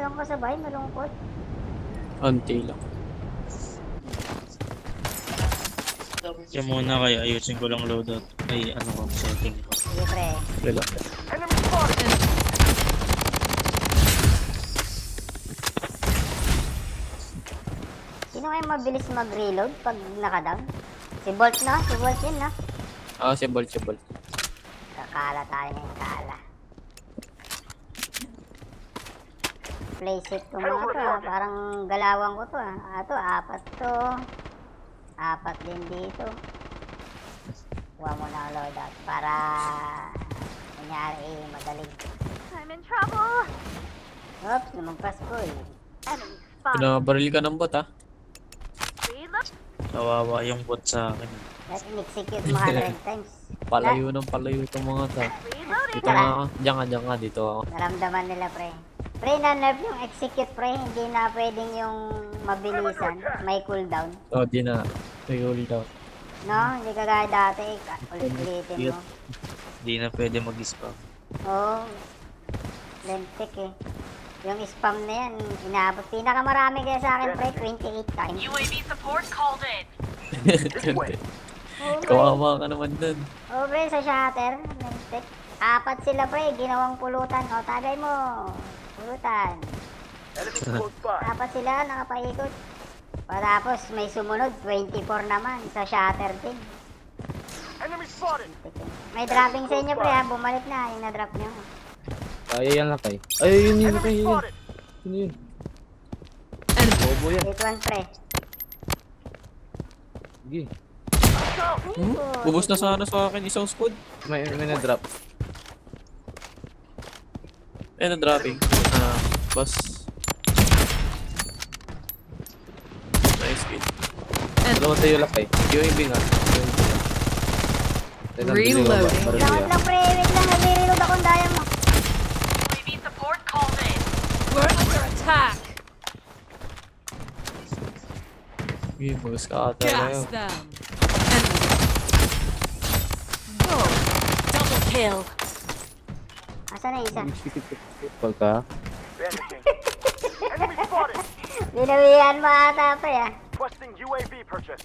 Walang kasabay, malungkot. Unti lang. Kaya muna kaya ayusin ko lang loadout. Ay ano ko, setting ko. Sige, pre. Relax. Sino kaya mabilis mag-reload pag naka-down? Si Bolt, no? Si Bolt yun, no? Ah, si Bolt, si Bolt. Kakala tayo ng kala. Play safe to mga to, ah. Parang galawang ko to, ah. Ito, 4 to. 4 din dito. Kuha mo na ang loadout para kunyari madaling. I'm in trouble. Oops, lumagpas ko eh. Enemy spotted. Pinabaril ka ng bot, ha? Reload. Kawawa yung bot sa akin. That in-execute mo 100 times. Palayo ng palayo itong mga to. Reloading. Dito nga ako. Diyan ka, dito ako. Naramdaman nila, pre. Pre, na-nerf yung execute, pre. Hindi na pwedeng yung mabilisan. May cooldown. Oh, di na. May hold down. No? Hindi ka gaya dati. Ulit-ulitin mo. Hindi na pwede mag-spam. Oo. Lentik eh. Yung spam na yan, inaabot. Pinakamarami kaya sa akin, pre, 28 times. UAV support called in. Oo, pre. Kawawa ka naman dun. Oo, pre, sa shatter. Lentik. 4 sila, pre. Ginawang pulutan. O, tagay mo. Pulutan. 4 sila, nakapaikot. Tapos may sumunod, 24 naman sa shatter din. May dropping sa inyo, pre, ha? Bumalik na yung na-drop nyo. Ay, yan lang kay. Ay, yun. Yun yun. Bobo yan. Wait one, pre. Sige. Ay, po. Ubus na sana sa akin isang squad. May na-drop. Eh, na-dropping. Boss. Nice kill. Dalawa tayo lakay. UAV nga. Reloading. Langat lang, pre. Wait lang, nag-reload akong daya mo. UAV support called in. We're under attack. Sige, boss ka ata Gas kayo. them. Whoa. Double kill. Asan na yung isa? Pagka. Binawihan mo ata, pre, ha? Requesting UAV purchase.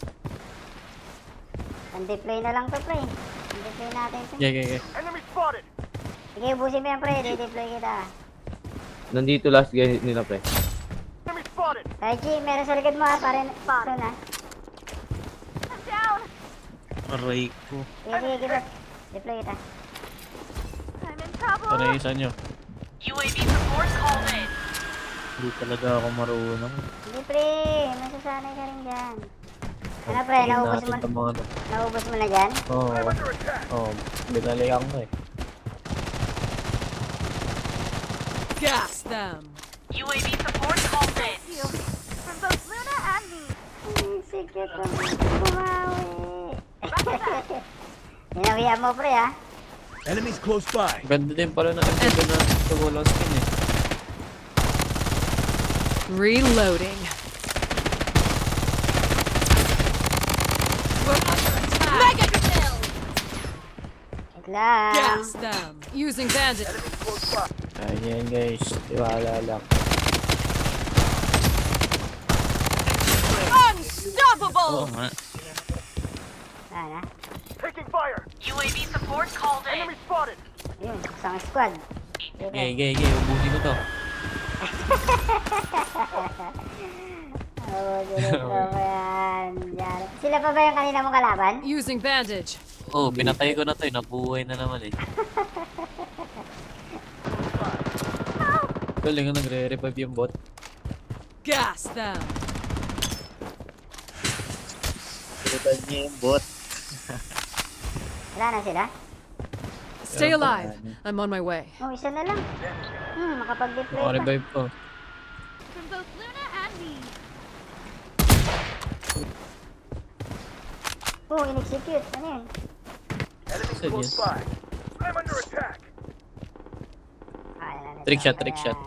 Pan-deploy na lang to, pre. Pan-deploy natin to. Okay. Enemy spotted. Sige, ubusin mo yan, pre. De-deploy kita. Nandito last guy nila pre. Enemy spotted. Reggie, meron sa likod mo, ha? Pare, doon, ha? I'm down. Aray ko. Sige, kita. Deploy kita. I'm in trouble. Ano yung isa nyo? UAV support called in. Hindi talaga ako marunong. Hindi, pre. Masasanay ka rin dyan. Ano, pre? Naubos mo, Natin itong mga to. naubos mo na dyan? Oo. I'm under attack. Oo. Binalikan ko eh. Gas them. UAV support called in. From both Luna and me. Sige, kumawi. Hinawihan mo, pre, ha? Enemies close by. Ganda din pala na ang ganda na tugulang skin eh. Reloading. We're under attack. Mega kill. Wait lang. Gas them. Using bandit. Enemies close by. Ayan guys, tiwala lang. Unstoppable. Oo nga. Sana. Taking fire. UAV support called in. Enemy spotted. Yun, isang squad. Gay, ubusin ko to. Oo, ganito ba yan? Yan. Sila pa ba yung kanina mong kalaban? Using bandage. Oh, pinatay ko na to eh, nabuhay na naman eh. Galing nga nagre-revive yung bot. Gas them. Pilitan niya yung bot. Wala na sila? Stay alive. I'm on my way. Oh, isa na lang. Makapag-deploy pa. Maka-revive ko. From both Luna and me. Oh, in-execute. Ano yun? Enemy Said close yes. by. I'm under attack. Kaya na nito. Trick shot.